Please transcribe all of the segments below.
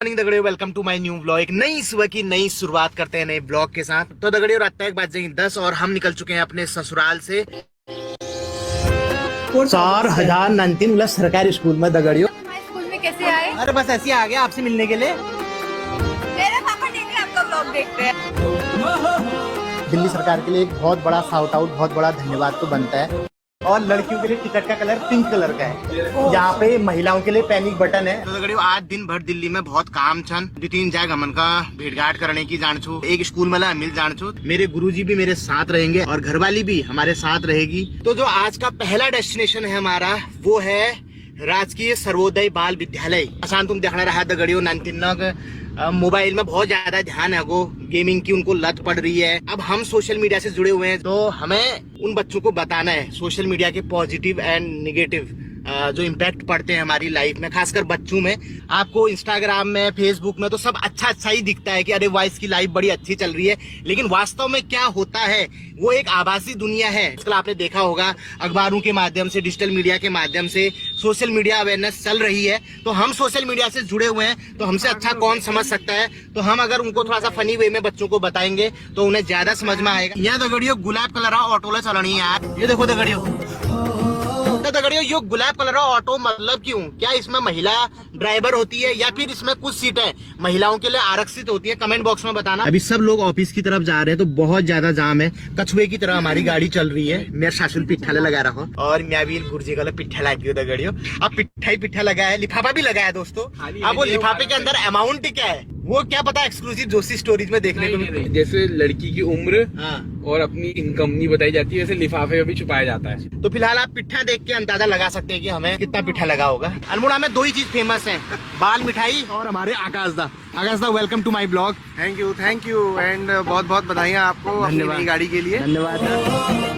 Morning दगड़ियों, welcome to my new vlog. एक नई सुबह की नई शुरुआत करते हैं नए ब्लॉग के साथ। तो दगड़ियों, रात तक बज जाएंगे 10 और हम निकल चुके हैं अपने ससुराल से 4019 उल्लास सरकारी स्कूल में। दगड़ियों, स्कूल में कैसे आए? अरे बस ऐसे ही आ गया आपसे मिलने के लिए। मेरे पापा डेली आपका व्लॉग देखते हैं। दिल्ली सरकार के लिए एक बहुत बड़ा शाउट आउट, बहुत बड़ा धन्यवाद तो बनता है। और लड़कियों के लिए टिकट का कलर पिंक कलर का है, यहाँ पे महिलाओं के लिए पैनिक बटन है। तो दगड़ियों, आज दिन भर दिल्ली में बहुत काम छन। 2-3 जगह हमन का भेंट घाट करने की जान छू। एक स्कूल में मिल जान छू। मेरे गुरुजी भी मेरे साथ रहेंगे और घरवाली भी हमारे साथ रहेगी। तो जो आज का पहला डेस्टिनेशन है हमारा, वो है राजकीय सर्वोदय बाल विद्यालय। आसान तुम देखना रहा दगड़ियों, नंतिनक मोबाइल में बहुत ज्यादा ध्यान है, वो गेमिंग की उनको लत पड़ रही है। अब हम सोशल मीडिया से जुड़े हुए हैं, तो हमें उन बच्चों को बताना है सोशल मीडिया के पॉजिटिव एंड निगेटिव जो इम्पैक्ट पड़ते हैं हमारी लाइफ में, खासकर बच्चों में। आपको इंस्टाग्राम में, फेसबुक में तो सब अच्छा ही दिखता है कि अरे वाह, इसकी लाइफ बड़ी अच्छी चल रही है, लेकिन वास्तव में क्या होता है वो एक आभासी दुनिया है। आजकल आपने देखा होगा अखबारों के माध्यम से, डिजिटल मीडिया के माध्यम से सोशल मीडिया अवेयरनेस चल रही है। तो हम सोशल मीडिया से जुड़े हुए हैं, तो हमसे अच्छा कौन समझ सकता है। तो हम अगर उनको थोड़ा सा फनी वे में बच्चों को बताएंगे तो उन्हें ज्यादा समझ में आएगा। यहाँ दगड़ियों गुलाब कलर ऑटो ले चलनी है यार, ये देखो दगड़ियों। दगड़ियों, ये गुलाब कलर ऑटो मतलब क्यों? क्या इसमें महिला ड्राइवर होती है या फिर इसमें कुछ सीटें महिलाओं के लिए आरक्षित होती है? कमेंट बॉक्स में बताना। अभी सब लोग ऑफिस की तरफ जा रहे हैं, तो बहुत ज्यादा जाम है। कछुए की तरह हमारी गाड़ी चल रही है। मैं सासुल पिट्ठा लगा रहा हूँ और मैं भी गुरुजी का पिट्ठा लगी दगड़ियों। अब पिट्ठा ही पिट्ठा लगा है, लिफाफा भी लगा है दोस्तों। अब वो लिफाफे के अंदर अमाउंट क्या है वो क्या पता, एक्सक्लूसिव जोशी स्टोरीज में देखने को मिलती है। जैसे लड़की की उम्र और अपनी इनकम नहीं बताई जाती है, वैसे लिफाफे में भी छुपाया जाता है। तो फिलहाल आप पिट्ठा देख के अंदाजा लगा सकते हैं कि हमें कितना पिट्ठा लगा होगा। अल्मोड़ा में 2 ही चीज फेमस है, बाल मिठाई और हमारे Akashda. Akashda, welcome to my blog. Thank you and बहुत बहुत बधाइयाँ आपको अपनी नई गाड़ी के लिए। धन्यवाद।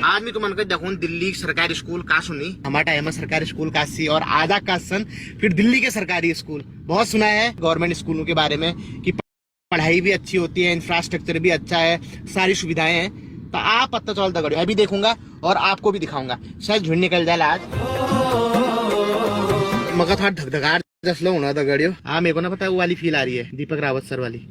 आज मैं तुमको देखूं दिल्ली सरकारी स्कूल का सुनी, हमारा टाइम है सरकारी स्कूल का सी और आधा का सन फिर दिल्ली के सरकारी स्कूल। बहुत सुना है गवर्नमेंट स्कूलों के बारे में कि पढ़ाई भी अच्छी होती है, इंफ्रास्ट्रक्चर भी अच्छा है, सारी सुविधाएं हैं। तो आप पता चल दगड़ियों, अभी देखूंगा और आपको भी दिखाऊंगा। शायद झुंड निकल जाए आज, मगर थोड़ा धकधकार जसलो होना दगड़ियों। हाँ, मेरे को ना पता है वो वाली फील आ रही है, दीपक रावत सर वाली।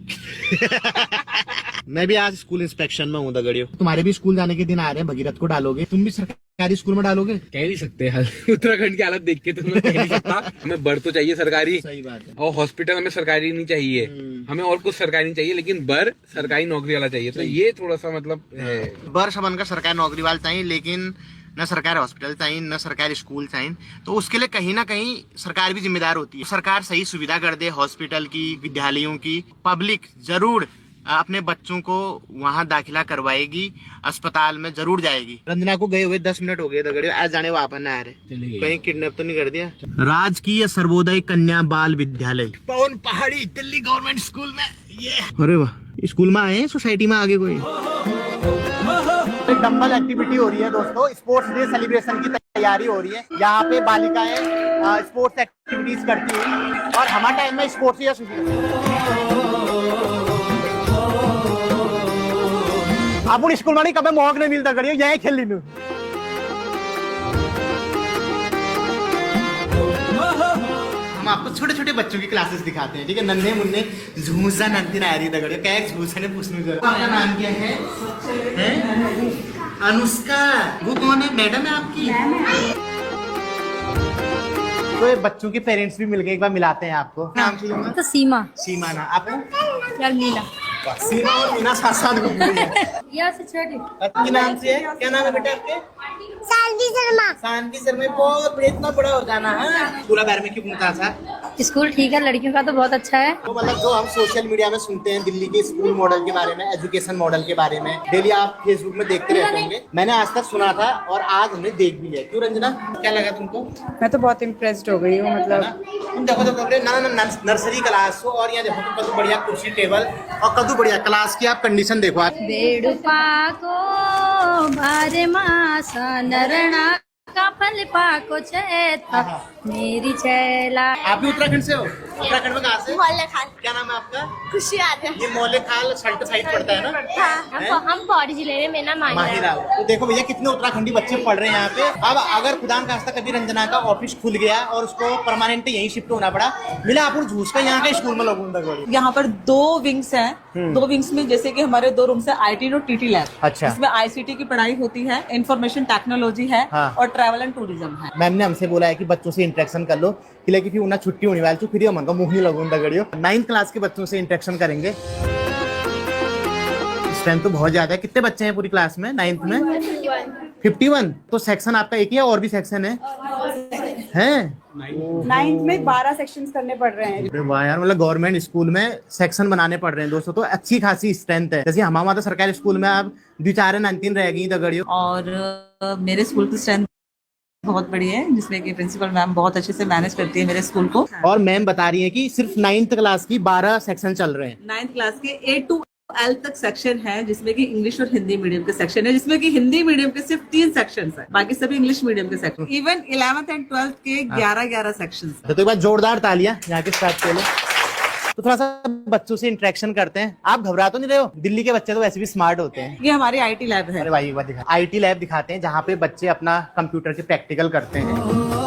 मैं भी आज स्कूल इंस्पेक्शन में हूँ दगड़ियों। तुम्हारे भी स्कूल जाने के दिन आ रहे हैं, भगीरथ को डालोगे? तुम भी सरकारी स्कूल में डालोगे? कह नहीं सकते उत्तराखंड की हालत देख के तो मैं कह नहीं सकता। हमें बर तो चाहिए सरकारी, सही बात है। और हॉस्पिटल हमें सरकारी नहीं चाहिए, हमें और कुछ सरकारी नहीं चाहिए, लेकिन बर सरकारी नौकरी वाला चाहिए। तो ये थोड़ा सा मतलब है, बर सबन का सरकारी नौकरी वाला चाहिए, लेकिन न सरकारी हॉस्पिटल चाहिए, न सरकारी स्कूल चाहिए। तो उसके लिए कहीं ना कहीं सरकार भी जिम्मेदार होती है। सरकार सही सुविधा कर दे हॉस्पिटल की, विद्यालयों की। पब्लिक जरूर अपने बच्चों को वहां दाखिला करवाएगी, अस्पताल में जरूर जाएगी। रंजना को गए हुए 10 मिनट हो गए दगड़ियों, आज जाने वापस ना आ रहे, कहीं किडनैप तो नहीं कर दिया? राजकीय सर्वोदय कन्या बाल विद्यालय, पवन पहाड़ी, दिल्ली गवर्नमेंट स्कूल में। ये अरे वाह, स्कूल में आए हैं, सोसाइटी में आगे कोई डंबल एक्टिविटी हो रही है दोस्तों। स्पोर्ट्स डे सेलिब्रेशन की तैयारी हो रही है। यहाँ पे बालिकाएं स्पोर्ट्स एक्टिविटीज करती है और हमारे टाइम में स्पोर्ट्स या अपन स्कूल में नहीं कभी मौक नहीं मिलता करिए, यही खेल ली। हम आपको छोटे छोटे बच्चों की क्लासेस दिखाते हैं, ठीक है? नन्हे मुन्ने झूसा नंदी ना रही दगड़ियों, क्या झूसा ने पूछने जरूर। आपका नाम क्या है? अनुष्का। वो कौन है? मैडम है आपकी? तो ये बच्चों के पेरेंट्स भी मिल गए, एक बार मिलाते हैं आपको। नाम चाहिए? तो सीमा। सीमा ना, आपको? यार मीना। सीमा और मीना साथ साथ घूम रही है। यहाँ से छोटी। आपके नाम से है? क्या नाम है बेटा आपके? शांति शर्मा। शांति शर्मा। बहुत बड़े, इतना बड़ा हो जाना है। पूरा बारे में क्यों पूछता था? स्कूल ठीक है, लड़कियों का तो बहुत अच्छा है। तो मतलब जो हम सोशल मीडिया में सुनते हैं दिल्ली के स्कूल मॉडल के बारे में, एजुकेशन मॉडल के बारे में, डेली आप फेसबुक में देखते रहते होंगे। मैंने आज तक सुना था और आज हमने देख भी लिया। क्यों रंजना, क्या लगा तुमको? मैं तो बहुत इम्प्रेस्ड हो गई हूँ। मतलब तुम देखो ना नर्सरी क्लास हो और यहाँ देखो तो कदू बढ़िया कुर्सी टेबल और कदू बढ़िया क्लास की आप कंडीशन देखो। आप बेड़ुपा को भारे मासा नरणा का फल पाको चेता मेरी चैला। आप भी उत्तराखंड से हो? उत्तराखंड में कहाँ से? मोहल्ले खाल। क्या नाम है आपका? खुशी आ रही ये मोहल्ले खाल सल्ट साइड पड़ता है ना? हाँ, हम पौड़ी जिले में, मेरा माहिरा। तो देखो भैया कितने उत्तराखंडी बच्चे पढ़ रहे हैं यहाँ पे। अब अगर खुदा न खास्ता कभी रंजना का ऑफिस खुल गया और उसको परमानेंट यहीं शिफ्ट होना पड़ा, मिला आपको झूस का यहाँ के स्कूल में लोगों तक। यहाँ पर 2 विंग्स हैं। 2 विंग्स में जैसे कि हमारे 2 रूम्स है, IT और TT लैब। अच्छा। इसमें ICT की पढ़ाई होती है, इंफॉर्मेशन टेक्नोलॉजी है, हाँ। और ट्रैवल एंड टूरिज्म है। मैम ने हमसे बोला है कि बच्चों से इंटरेक्शन कर लो, कि फिर उन्हें छुट्टी होने वाली तो फिर मन को मुंह नहीं लगूंगा गड़ियो। 9th क्लास के बच्चों से इंटरेक्शन करेंगे। स्ट्रेंथ तो बहुत ज्यादा है। कितने बच्चे हैं पूरी क्लास में 9th में? 51। तो सेक्शन आपका एक ही है और भी सेक्शन है? 9th में 12 सेक्शंस करने पड़ रहे हैं। अरे वाह यार, मतलब गवर्नमेंट स्कूल में सेक्शन बनाने पड़ रहे हैं दोस्तों, तो अच्छी खासी स्ट्रेंथ है। जैसे हमारा तो सरकारी स्कूल में आप 2-4-9 रह गई दगड़ियों। और मेरे स्कूल की स्ट्रेंथ बहुत बड़ी है, जिसमें कि प्रिंसिपल मैम बहुत अच्छे से मैनेज करती है मेरे स्कूल को। और मैम बता रही है कि सिर्फ 9th क्लास की 12 सेक्शन चल रहे हैं। 9th क्लास के A to L तक सेक्शन है, जिसमें कि इंग्लिश और हिंदी मीडियम के सेक्शन है, जिसमें कि हिंदी मीडियम के सिर्फ 3 सेक्शन है, बाकी सभी इंग्लिश मीडियम के section. Even 11th and 12th के 11 सेक्शन। तो एक बार जोरदार तालियां यहाँ के स्टाफ के लिए। तो थोड़ा सा बच्चों से इंटरेक्शन करते हैं। आप घबरा तो नहीं रहे हो? दिल्ली के बच्चे तो वैसे भी स्मार्ट होते हैं। ये हमारी IT लैब है। अरे भाई IT लैब दिखाते हैं, जहाँ पे बच्चे अपना कंप्यूटर के प्रैक्टिकल करते हैं।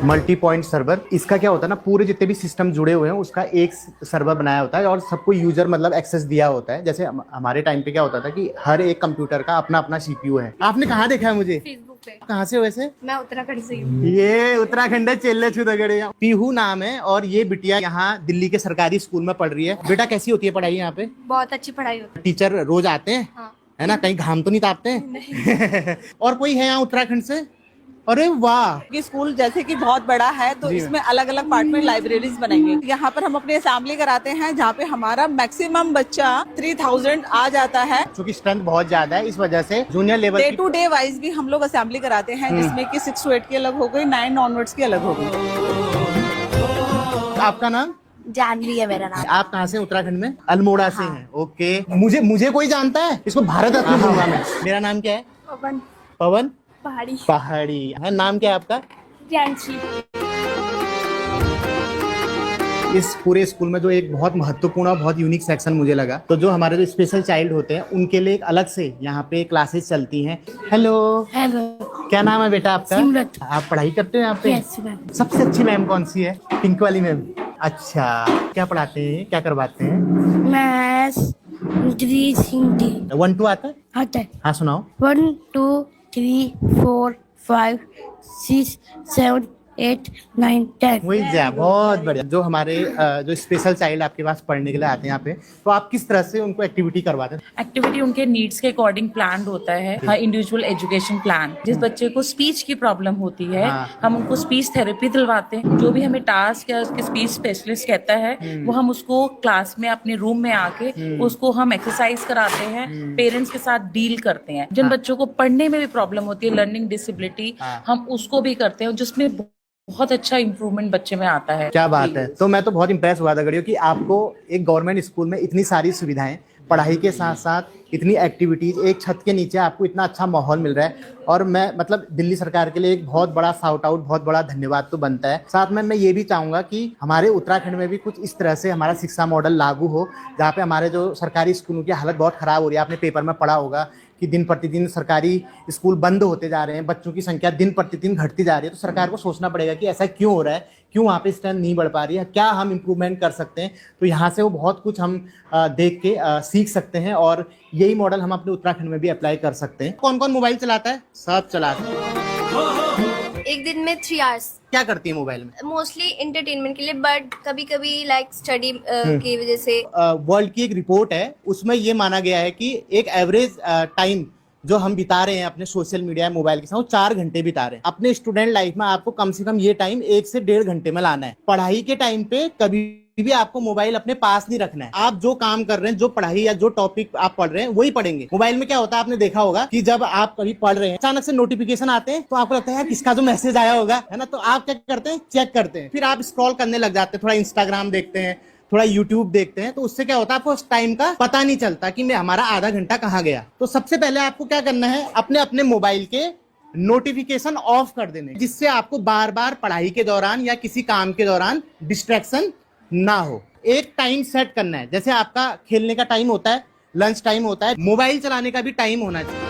मल्टी पॉइंट सर्वर, इसका क्या होता है ना, पूरे जितने भी सिस्टम जुड़े हुए हैं उसका एक सर्वर बनाया होता है और सबको यूजर मतलब एक्सेस दिया होता है। जैसे हमारे टाइम पे क्या होता था कि हर एक कंप्यूटर का अपना अपना CPU है। आपने कहाँ देखा है मुझे? फेसबुक पे। कहाँ से हो वैसे? मैं उत्तराखंड से हूँ। ये उत्तराखंड चेल्ले छुदगड़े। पीहू नाम है और ये बिटिया यहाँ दिल्ली के सरकारी स्कूल में पढ़ रही है। बेटा कैसी होती है पढ़ाई यहाँ पे? बहुत अच्छी पढ़ाई होती टीचर रोज आते हैं? हाँ। है ना, कहीं घाम तो नहीं तापते हैं? और कोई है यहाँ उत्तराखंड से? अरे वाह। ये स्कूल जैसे कि बहुत बड़ा है, तो इसमें अलग अलग पार्ट में लाइब्रेरीज बनाएंगे। यहाँ पर हम अपनी असेंबली कराते हैं, जहाँ पे हमारा मैक्सिमम बच्चा 3000 आ जाता है। क्योंकि स्ट्रेंथ बहुत ज्यादा है, इस वजह से junior level day to day wise भी हम लोग असेंबली कराते हैं, जिसमें कि 6 to 8 की अलग हो गई, 9 ऑनवर्ड्स की अलग हो गई। आपका नाम? जानवी है मेरा नाम। आप कहाँ से? उत्तराखंड में अल्मोड़ा से हैं। ओके। मुझे कोई जानता है? इसको भारत रत्न दूंगा मैं। मेरा नाम क्या है? पवन पवन पहाड़ी। पहाड़ी है। नाम क्या है आपका? जानसी। इस पूरे स्कूल में जो एक बहुत महत्वपूर्ण और बहुत यूनिक सेक्शन मुझे लगा, तो जो हमारे जो स्पेशल चाइल्ड होते हैं उनके लिए एक अलग से यहाँ पे क्लासेस चलती हैं। हेलो। हेलो। क्या नाम है बेटा आपका? सिमरत। आप पढ़ाई करते हो यहाँ पे? Yes ma'am. सबसे अच्छी मैम कौन सी है? पिंक वाली मैम। अच्छा, क्या पढ़ाते हैं, क्या करवाते हैं? मैथ्स, इंग्लिश, हिंदी 1 2 आता है? आता है। हाँ सुनाओ। 1 2 3 4 5 6 7 8 9 10। वही जा, बहुत बढ़िया। जो हमारे जो स्पेशल चाइल्ड आपके पास पढ़ने के लिए आते हैं यहाँ पे, तो आप किस तरह से उनको एक्टिविटी करवाते हैं? एक्टिविटी उनके नीड्स के अकॉर्डिंग प्लान होता है। Individual education plan. जिस बच्चे को स्पीच की प्रॉब्लम होती है, हाँ। हम उनको स्पीच थेरेपी दिलवाते हैं। जो भी हमें टास्क या उसके स्पीच स्पेशलिस्ट कहता है, वो हम उसको क्लास में अपने रूम में आके उसको हम एक्सरसाइज कराते हैं, पेरेंट्स के साथ डील करते हैं। जिन बच्चों को पढ़ने में भी प्रॉब्लम होती है, लर्निंग डिसेबिलिटी, हम उसको भी करते हैं, जिसमें बहुत अच्छा इंप्रूवमेंट बच्चे में आता है। क्या बात है। तो मैं तो बहुत इम्प्रेस हुआ था गड़ियों कि आपको एक गवर्नमेंट स्कूल में इतनी सारी सुविधाएं, पढ़ाई के साथ साथ इतनी एक्टिविटीज, एक छत के नीचे आपको इतना अच्छा माहौल मिल रहा है। और मैं मतलब दिल्ली सरकार के लिए एक बहुत बड़ा शाउट आउट, बहुत बड़ा धन्यवाद तो बनता है। साथ में मैं ये भी चाहूंगा कि हमारे उत्तराखंड में भी कुछ इस तरह से हमारा शिक्षा मॉडल लागू हो, जहाँ पे हमारे जो सरकारी स्कूलों की हालत बहुत खराब हो रही है। आपने पेपर में पढ़ा होगा कि दिन प्रतिदिन सरकारी स्कूल बंद होते जा रहे हैं, बच्चों की संख्या दिन प्रतिदिन घटती जा रही है। तो सरकार को सोचना पड़ेगा कि ऐसा क्यों हो रहा है, क्यों वहाँ पे स्ट्रेंथ नहीं बढ़ पा रही है, क्या हम इम्प्रूवमेंट कर सकते हैं। तो यहाँ से वो बहुत कुछ हम देख के सीख सकते हैं और यही मॉडल हम अपने उत्तराखंड में भी अप्लाई कर सकते हैं। कौन कौन मोबाइल चलाता है? सब चलाते हैं। एक दिन में 3 hours। क्या करती है मोबाइल में? मोस्टली इंटरटेनमेंट के लिए, बट कभी कभी लाइक स्टडी की वजह से। वर्ल्ड की एक रिपोर्ट है, उसमें ये माना गया है कि एक एवरेज टाइम जो हम बिता रहे हैं अपने सोशल मीडिया मोबाइल के साथ, वो 4 घंटे बिता रहे हैं। अपने स्टूडेंट लाइफ में आपको कम से कम ये टाइम 1 से 1.5 घंटे में लाना है। पढ़ाई के टाइम पे कभी भी आपको मोबाइल अपने पास नहीं रखना है। आप जो काम कर रहे हैं, जो पढ़ाई या जो टॉपिक आप पढ़ रहे हैं, वही पढ़ेंगे। मोबाइल में क्या होता है, आपने देखा होगा कि जब आप कभी पढ़ रहे हैं, अचानक से नोटिफिकेशन आते हैं, तो आपको लगता है यार किसका जो मैसेज आया होगा, है ना। तो आप क्या करते हैं, चेक करते हैं, फिर आप स्क्रॉल करने लग जाते हैं, थोड़ा इंस्टाग्राम देखते हैं, थोड़ा यूट्यूब देखते हैं। तो उससे क्या होता है, आपको उस टाइम का पता नहीं चलता कि मैं हमारा आधा घंटा कहाँ गया। तो सबसे पहले आपको क्या करना है, अपने अपने मोबाइल के नोटिफिकेशन ऑफ कर देने, जिससे आपको बार बार पढ़ाई के दौरान या किसी काम के दौरान डिस्ट्रैक्शन ना हो। एक टाइम सेट करना है, जैसे आपका खेलने का टाइम होता है, लंच टाइम होता है, मोबाइल चलाने का भी टाइम होना चाहिए।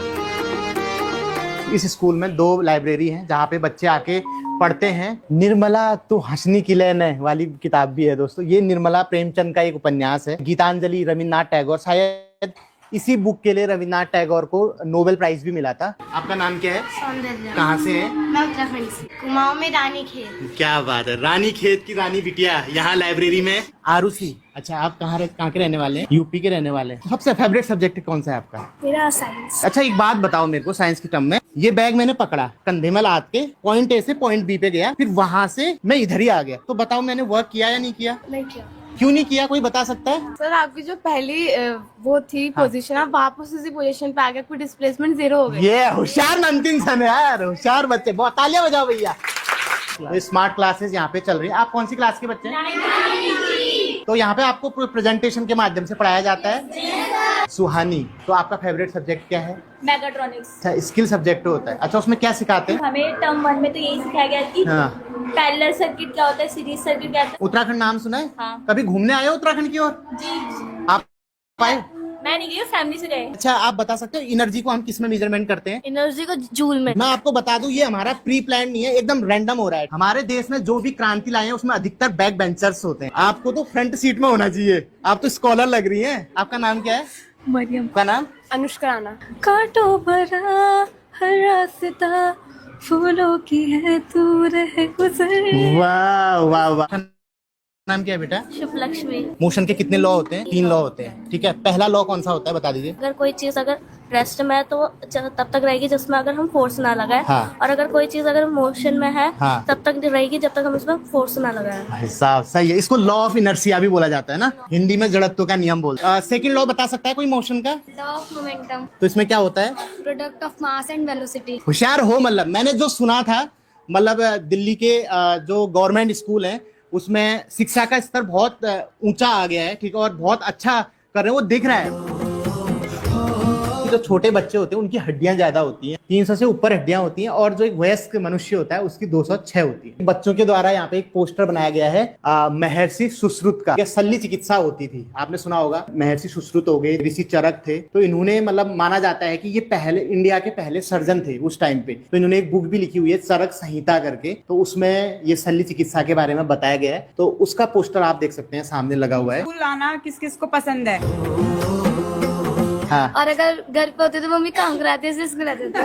इस स्कूल में 2 लाइब्रेरी हैं जहाँ पे बच्चे आके पढ़ते हैं। निर्मला तो हंसनी की लैन है वाली किताब भी है दोस्तों। ये निर्मला प्रेमचंद का एक उपन्यास है। गीतांजलि रविन्द्रनाथ टैगोर, शायद इसी बुक के लिए रविन्द्रनाथ टैगोर को नोबेल प्राइज भी मिला था। आपका नाम क्या है? सौंदर्य। कहाँ से है? मैं उत्तराखंड से, कुमाऊं में रानी खेत। क्या बात है, रानी खेत की रानी बिटिया यहाँ लाइब्रेरी में। आरुषि, अच्छा आप कहाँ के रहने वाले हैं? यूपी के रहने वाले हैं। सबसे फेवरेट सब्जेक्ट कौन सा है आपका? मेरा साइंस। अच्छा एक बात बताओ मेरे को, साइंस की टर्म में, ये बैग मैंने पकड़ा, कंधे में लाद के पॉइंट ए से पॉइंट बी पे गया, फिर वहां से मैं इधर ही आ गया, तो बताओ मैंने वर्क किया या नहीं किया? नहीं किया। क्यों नहीं किया, कोई बता सकता है? सर आपकी जो पहली वो थी पोजीशन, आप वापस उसी पोजीशन पे आ गए, कोई डिस्प्लेसमेंट 0 हो गई। ये होशियार नमकीन सन है यार, होशियार बच्चे, बहुत तालियां बजाओ भैया। स्मार्ट क्लासेस यहाँ पे चल रही है। आप कौन सी क्लास के बच्चे हैं? तो यहाँ पे आपको प्रेजेंटेशन के माध्यम से पढ़ाया जाता है। सुहानी, तो आपका फेवरेट सब्जेक्ट क्या है? मैकाट्रॉनिक्स। अच्छा स्किल सब्जेक्ट होता है। अच्छा उसमें क्या सिखाते हैं? हमें टर्म 1 में तो यही सिखाया गया कि हाँ। पैरेलल सर्किट क्या होता है, सीरीज सर्किट क्या होता है। उत्तराखंड नाम सुना है? हाँ। कभी घूमने आए हो उत्तराखंड की ओर? जी आप आए? मैं नहीं गई हूँ, फैमिली से गए। अच्छा आप बता सकते हो एनर्जी को हम किस में मेजरमेंट करते हैं? एनर्जी को जूल में। मैं आपको बता दूं ये हमारा प्री प्लान नहीं है, एकदम रैंडम हो रहा है। हमारे देश में जो भी क्रांति लाए हैं उसमें अधिकतर बैक बेंचर्स होते हैं। आपको तो फ्रंट सीट में होना चाहिए, आप तो स्कॉलर लग रही हैं। आपका नाम क्या है? मरियम। का नाम? अनुष्का राणा। कांटों भरा हर रास्ता फूलों की है तू रह गुजर। वाह वाह वाह। नाम क्या है बेटा? शुभ लक्ष्मी। मोशन के कितने लॉ होते हैं? 3 लॉ होते हैं, ठीक है। पहला लॉ कौन सा होता है बता दीजिए। अगर कोई चीज अगर रेस्ट में है तो तब तक रहेगी जिसमें अगर हम फोर्स ना लगाए। हाँ। और अगर कोई चीज अगर मोशन में है हाँ। तब तक रहेगी जब तक हम उसमें फोर्स ना लगाए। भाई साहब सही है, इसको लॉ ऑफ इनर्शिया भी बोला जाता है ना, हिंदी में जड़त्व का नियम बोलते। सेकंड लॉ बता सकता है कोई मोशन का? Law of momentum. तो इसमें क्या होता है? Product of mass and velocity. होशियार हो, मतलब मैंने जो सुना था, मतलब दिल्ली के जो गवर्नमेंट स्कूल हैं उसमें शिक्षा का स्तर बहुत ऊंचा आ गया है, ठीक है, और बहुत अच्छा कर रहे हैं, वो दिख रहा है। जो छोटे बच्चे होते हैं उनकी हड्डियां ज्यादा होती हैं, 300 से ऊपर हड्डियां होती हैं, और जो एक वयस्क मनुष्य होता है उसकी 206 होती है। बच्चों के द्वारा यहाँ पे एक पोस्टर बनाया गया है महर्षि सुश्रुत का। यह शल्य चिकित्सा होती थी, आपने सुना होगा। महर्षि सुश्रुत हो गए, ऋषि चरक थे, तो इन्होंने मतलब माना जाता है कि ये पहले इंडिया के पहले सर्जन थे उस टाइम पे। तो इन्होंने एक बुक भी लिखी हुई है चरक संहिता करके, तो उसमें ये शल्य चिकित्सा के बारे में बताया गया है। तो उसका पोस्टर आप देख सकते हैं सामने लगा हुआ है। स्कूल आना किस किस को पसंद है? हाँ। और अगर घर पे होते तो मम्मी काम कराते थे, स्कूल आते थे।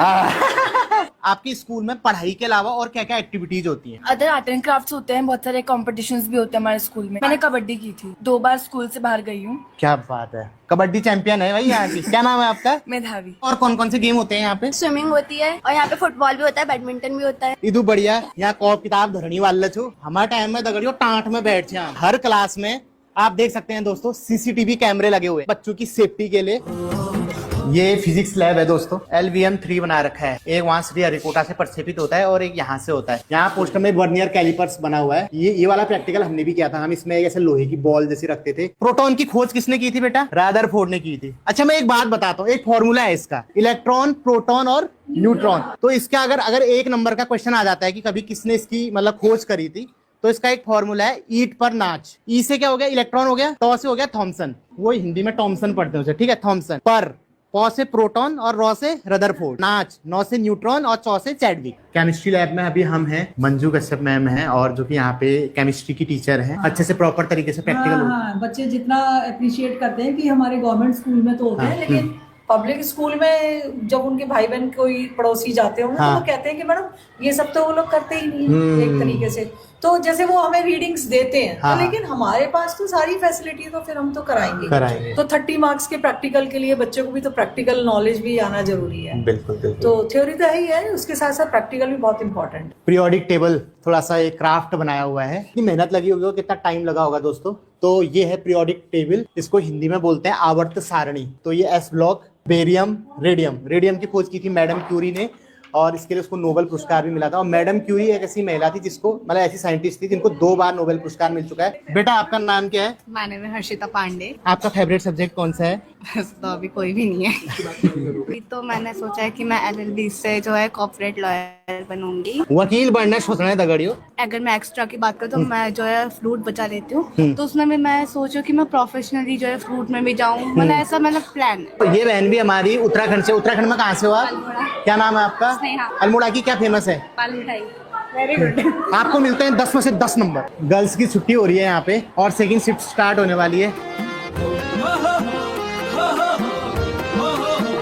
आपके स्कूल में पढ़ाई के अलावा और क्या क्या एक्टिविटीज होती हैं? अदर आर्ट एंड क्राफ्ट्स होते हैं, बहुत सारे कॉम्पिटिशन्स भी होते हैं हमारे स्कूल में। मैंने कबड्डी की थी, 2 बार स्कूल से बाहर गई हूँ। क्या बात है, कबड्डी चैंपियन है भाई यहाँ की। क्या नाम है आपका? मेधावी। और कौन कौन से गेम होते हैं यहाँ पे? स्विमिंग होती है और यहाँ पे फुटबॉल भी होता है, बैडमिंटन भी होता है। इधु बढ़िया, यहाँ कॉप किताब धरनी वाले छो। हमारे टाइम में दगड़ियो टाँट में बैठ जाए। हर क्लास में आप देख सकते हैं दोस्तों सीसीटीवी कैमरे लगे हुए बच्चों की सेफ्टी के लिए। ये फिजिक्स लैब है दोस्तों, LVM 3 बना रखा है। एक वहाँ श्रीहरिकोटा से प्रक्षेपित होता है और एक यहाँ से होता है। यहाँ पोस्टर में वर्नियर कैलिपर्स बना हुआ है। ये वाला प्रैक्टिकल हमने भी किया था। हम इसमें ऐसे लोहे की बॉल जैसी रखते थे। प्रोटॉन की खोज किसने की थी बेटा? रदरफोर्ड ने की थी। अच्छा मैं एक बात बताता हूँ, एक फॉर्मूला है इसका, इलेक्ट्रॉन, प्रोटॉन और न्यूट्रॉन। तो इसका अगर 1 नंबर का क्वेश्चन आ जाता है कि कभी किसने इसकी मतलब खोज करी थी, तो इसका एक फॉर्मूला है ईट पर नाच। ई से क्या हो गया? इलेक्ट्रॉन हो गया। टॉ से हो गया थॉमसन, वो हिंदी में टॉमसन पढ़ते हैं उसे, ठीक है, थॉमसन। पर पौ से प्रोटॉन और रॉ से रदरफोर्ड। नाच, नौ से न्यूट्रॉन और चौ से चैडविक। केमिस्ट्री लैब में अभी हम हैं, मंजू कश्यप मैम हैं, और जो कि यहाँ पे केमिस्ट्री की टीचर हैं। अच्छे से प्रॉपर तरीके से प्रैक्टिकल हाँ, बच्चे जितना अप्रिशिएट करते हैं कि हमारे गवर्नमेंट स्कूल में तो होते हैं, लेकिन पब्लिक स्कूल में जब उनके भाई बहन कोई पड़ोसी जाते होंगे तो वो कहते हैं कि मैडम ये सब तो वो लोग करते ही नहीं है एक तरीके से। तो जैसे वो हमें रीडिंग्स देते हैं, तो लेकिन हमारे पास तो सारी फैसिलिटी है, तो फिर हम तो कराएंगे। तो 30 मार्क्स के प्रैक्टिकल के लिए बच्चों को भी तो प्रैक्टिकल नॉलेज भी आना जरूरी है। बिल्कुल बिल्कुल। तो थ्योरी तो ही है, उसके साथ साथ प्रैक्टिकल भी बहुत इंपॉर्टेंट। पीरियोडिक टेबल थोड़ा सा एक क्राफ्ट बनाया हुआ है, इतनी मेहनत लगी होगी, कितना टाइम लगा होगा दोस्तों। तो ये है पीरियोडिक टेबल, इसको हिंदी में बोलते हैं आवर्त सारणी। तो ये S ब्लॉक, बेरियम, रेडियम की खोज की थी मैडम क्यूरी ने और इसके लिए उसको नोबेल पुरस्कार भी मिला था। और मैडम क्यूरी एक ऐसी महिला थी जिसको मतलब ऐसी साइंटिस्ट थी जिनको 2 बार नोबेल पुरस्कार मिल चुका है। बेटा आपका नाम क्या है? माय नेम है हर्षिता पांडे। आपका फेवरेट सब्जेक्ट कौन सा है? तो अभी कोई भी नहीं है। अभी तो मैंने सोचा है कि मैं LLB से जो है कॉर्पोरेट लॉयर बनूंगी। वकील बनना सोचना है दगड़ियों। अगर मैं एक्स्ट्रा की बात करूँ तो मैं जो है फ्लूट बचा लेती हूँ, तो उसमें भी मैं सोच रही हूँ कि मैं प्रोफेशनली जो है फ्लूट में भी जाऊँ, मतलब ऐसा मतलब प्लान है। ये बहन भी हमारी उत्तराखंड से। उत्तराखंड में कहाँ से हो आप? क्या नाम है आपका? स्नेहा। अल्मोड़ा की क्या फेमस है? पाल मिठाई। Very good. आपको मिलते हैं 10 में से 10 नंबर। गर्ल्स की छुट्टी हो रही है यहाँ पे और सेकंड शिफ्ट स्टार्ट होने वाली है।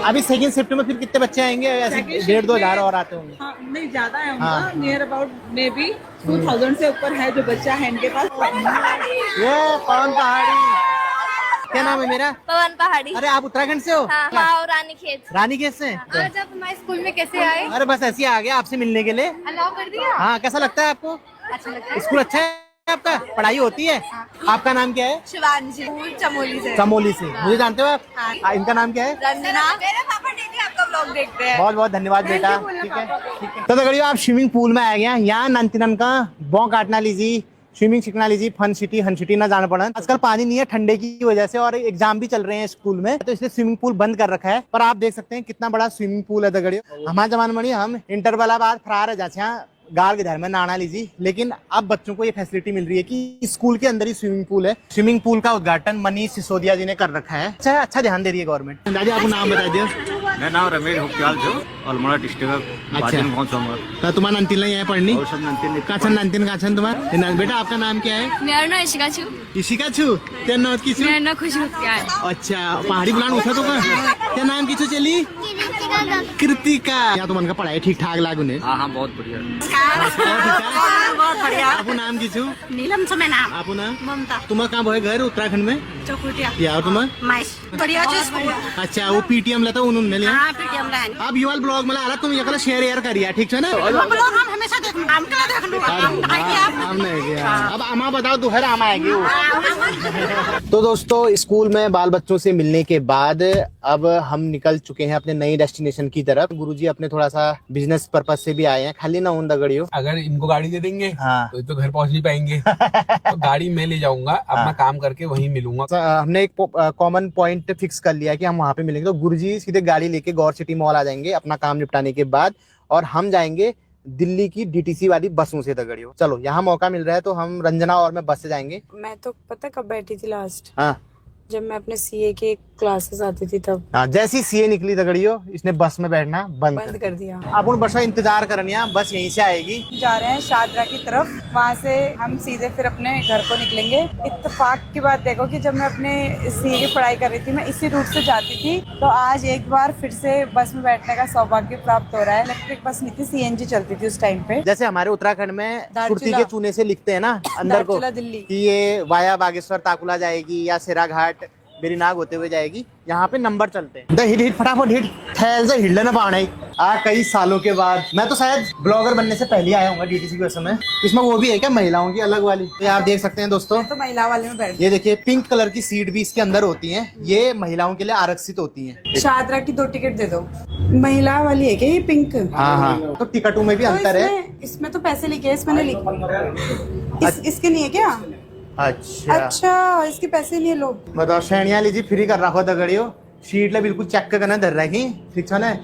अभी सेकंड शिफ्ट में फिर कितने बच्चे आएंगे? ऐसे 1,500-2 हजार और आते होंगे। हाँ, नहीं ज्यादा है उनका, नियर अबाउट मे बी 2000 से ऊपर है जो बच्चा है इनके पास। ये पवन पहाड़ी। क्या नाम है मेरा? पवन पहाड़ी। अरे आप उत्तराखंड से हो? हाँ, रानीखेत। रानीखेत से? आज आप हमारे स्कूल में कैसे आए? अरे बस ऐसे ही आ गया आपसे मिलने के लिए। अलाउ कर दिया? हाँ, कैसा लगता है आपको? अच्छा लगता है। स्कूल अच्छा है आपका? पढ़ाई होती है? आपका नाम क्या है? शिवांशी। चमोली से। चमोली से। मुझे जानते हो आप? इनका नाम क्या है? रंजना। मेरे पापा डेली आपका व्लॉग देखते हैं। बहुत बहुत धन्यवाद बेटा। ठीक है, ठीक है। तो दगड़ियों आप स्विमिंग पूल में आ गए हैं। यहाँ नंतिनन का बॉ काटना लीजिए, स्विमिंग सीखना लीजिए, फन सिटी ना जाना पड़ा। आजकल पानी नहीं है ठंडे की वजह से और एग्जाम भी चल रहे हैं स्कूल में, तो इसलिए स्विमिंग पूल बंद कर रखा है। पर आप देख सकते हैं कितना बड़ा स्विमिंग पूल है दगड़ियों। हमारे जमाने में हम इंटरवल बाद फरार है जाते हैं गाल के घर में नहाना लीजिए, लेकिन अब बच्चों को ये फैसिलिटी मिल रही है कि स्कूल के अंदर ही स्विमिंग पूल है। स्विमिंग पूल का उद्घाटन मनीष सिसोदिया जी ने कर रखा है। अच्छा ध्यान दे रही है गवर्नमेंट। दादी आपको नाम बता दिया। मेरा नाम रमेश हुक्याल जो अल्मोड़ा डिस्ट्रिक्ट अच्छा, तुम्हारा नंतिन यहाँ पढ़नी काछन नंतिन काछन तुम्हारा। बेटा आपका नाम क्या है? मेरा नाम इशिका छू। इशिका छू। तेरा नाम किसू? मेरा नाम खुशी हुक्याल। अच्छा, पहाड़ी बुलान उठा तो क्या नाम किसू चली? कृतिका। क्या तुम उनका पढ़ाई ठीक ठाक लागू ने? हाँ बहुत बढ़िया। बहुत बढ़िया। आपको नाम किसू? नीलम से मैं नाम। आपको नाम? ममता। तुम्हारा कहाँ भाई घर? उत्तराखंड में? चौकुटिया। या तुम्हारा? माइस। बढ़िया स्कूल। अच्छा, वो पीटीएम लेता उन्होंने लिया। हाँ, पीटीएम लाइन। अब युवा ब्लॉग में आला तुम ये शेयर यार करिए, ठीक है ना? ब्लॉग हम हमेशा देखते हैं। हम क्या देखते हैं? अब अमा बताओ दोहरा अमा आएगी वो। तो दोस्तों स्कूल में बाल बच्चों से मिलने के बाद अब हम निकल चुके हैं अपने नई डेस्टिनेशन की तरफ। गुरुजी अपने थोड़ा सा बिजनेस पर्पज से भी आए हैं। खाली ना उन दगड़ियों। अगर इनको गाड़ी दे देंगे हाँ। तो घर पहुंच नहीं पाएंगे। तो गाड़ी मैं ले जाऊंगा, अपना काम करके वहीं मिलूंगा। हमने एक कॉमन पॉइंट फिक्स कर लिया कि हम वहाँ पे मिलेंगे। तो गुरुजी सीधे गाड़ी लेके गौर सिटी मॉल आ जाएंगे अपना काम निपटाने के बाद, और हम जाएंगे दिल्ली की DTC वाली बसों से दगड़ियों। चलो यहाँ मौका मिल रहा है तो हम रंजना और मैं बस से जाएंगे। मैं तो पता कब बैठी थी लास्ट? हाँ, जब मैं अपने CA के क्लासेस आती थी तब। हाँ, जैसी CA निकली दगड़ियों इसने बस में बैठना बंद कर दिया। अब उन बस का इंतजार करनिया, बस यहीं से आएगी। जा रहे हैं शादरा की तरफ, वहाँ से हम सीधे फिर अपने घर को निकलेंगे। इत्तेफाक की बात देखो कि जब मैं अपने CA की पढ़ाई कर रही थी मैं इसी रूट से जाती थी, तो आज एक बार फिर से बस में बैठने का सौभाग्य प्राप्त हो रहा है। इलेक्ट्रिक बस नहीं थी, CNG चलती थी उस टाइम पे। जैसे हमारे उत्तराखंड में सुरती के चूने से लिखते हैं ना अंदर को दिल्ली कि ये वाया बागेश्वर ताकुला जाएगी या सिराघाट बेरीनाग होते हुए जाएगी। यहाँ पे नंबर चलते हैं। हिट फटाफट हिट ठहर से हिलने ना पाना कई सालों के बाद। मैं तो शायद ब्लॉगर बनने से पहले आया हूँ DTC की बस में। इसमें वो भी है क्या महिलाओं की अलग वाली? तो आप देख सकते हैं दोस्तों, तो महिला वाले में बैठ। ये देखिए पिंक कलर की सीट भी इसके अंदर होती है। ये महिलाओं के लिए आरक्षित होती है। शादरा की 2 टिकट दे दो। महिला वाली है क्या ये पिंक? हाँ, तो टिकटों में भी अंतर है। इसमें तो पैसे लिखे हैं, इसमें नहीं लिखे। इसके नहीं है क्या? अच्छा, इसके पैसे नहीं है लोग। बताओ श्रेणिया लीजिए फ्री कर रखो दगड़ियों। सीट ले बिल्कुल चेक करना धर रही, ठीक है ना?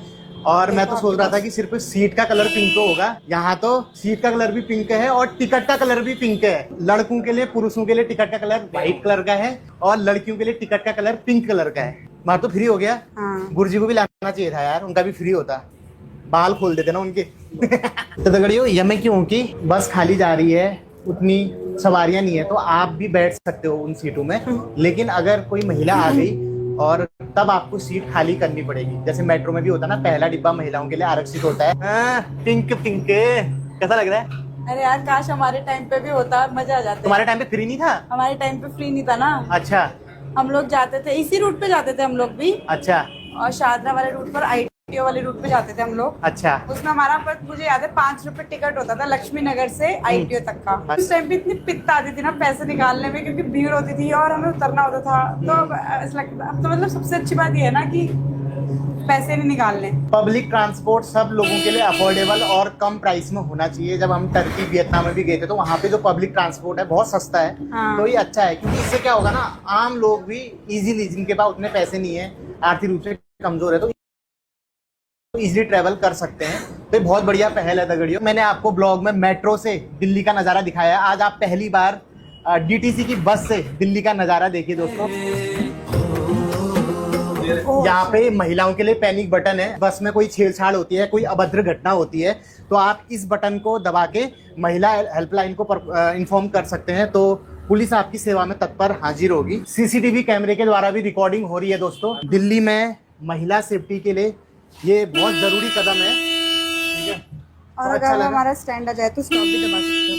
और मैं तो सोच रहा था कि सिर्फ सीट का कलर पिंक होगा। यहाँ तो सीट का कलर भी पिंक है और टिकट का कलर भी पिंक है। लड़कों के लिए, पुरुषों के लिए टिकट का कलर व्हाइट कलर का है और लड़कियों के लिए टिकट का कलर पिंक कलर का है। मार तो फ्री हो गया। गुरुजी को भी लाना चाहिए था यार, उनका भी फ्री होता, बाल खोल देते ना उनके। तो दगड़ियों यह क्योंकि बस खाली जा रही है, उतनी सवारियां नहीं है, तो आप भी बैठ सकते हो उन सीटों में। लेकिन अगर कोई महिला आ गई और तब आपको सीट खाली करनी पड़ेगी। जैसे मेट्रो में भी होता है ना, पहला डिब्बा महिलाओं के लिए आरक्षित होता है। पिंक पिंक कैसा लग रहा है? अरे यार काश हमारे टाइम पे भी होता, मजा आ जाता। तुम्हारे टाइम पे फ्री नहीं था? हमारे टाइम पे फ्री नहीं था ना। अच्छा, हम लोग जाते थे इसी रूट पे जाते थे हम लोग भी। अच्छा, और शादरा वाले रूट पर ITO वाले रूट पे जाते थे हम लोग। अच्छा, उसमें हमारा मुझे याद है 5 रुपए टिकट होता था लक्ष्मी नगर से ITO तक का। उस टाइम पे इतनी पित्त आती थी ना पैसे निकालने में, क्योंकि भीड़ होती थी और हमें उतरना होता था। तो ऐसा लगता, अब तो मतलब सबसे अच्छी बात ये है ना कि पैसे नहीं निकालने। पब्लिक ट्रांसपोर्ट सब लोगों के लिए अफोर्डेबल और कम प्राइस में होना चाहिए। जब हम टर्की वियतनाम में भी गए थे तो वहाँ पे जो पब्लिक ट्रांसपोर्ट है बहुत सस्ता है। हाँ। तो ये अच्छा है, क्योंकि इससे क्या होगा ना, आम लोग भी इजीली, जिनके पास उतने पैसे नहीं है, आर्थिक रूप से कमजोर है, तो इजीली ट्रेवल कर सकते हैं। तो ये बहुत बढ़िया पहल है दगड़ियों। मैंने आपको ब्लॉग में मेट्रो से दिल्ली का नज़ारा दिखाया है, आज आप पहली बार डीटीसी की बस से दिल्ली का नज़ारा देखिए दोस्तों। यहाँ पे महिलाओं के लिए पैनिक बटन है। बस में कोई छेड़छाड़ होती है, कोई अभद्र घटना होती है, तो आप इस बटन को दबा के महिला हेल्पलाइन को इन्फॉर्म कर सकते हैं। तो पुलिस आपकी सेवा में तत्पर हाजिर होगी। सीसीटीवी कैमरे के द्वारा भी रिकॉर्डिंग हो रही है दोस्तों। दिल्ली में महिला सेफ्टी के लिए ये बहुत जरूरी कदम है। ठीक है, और अगर हमारा स्टैंड आ जाए तो स्टॉप भी दबा सकते हो।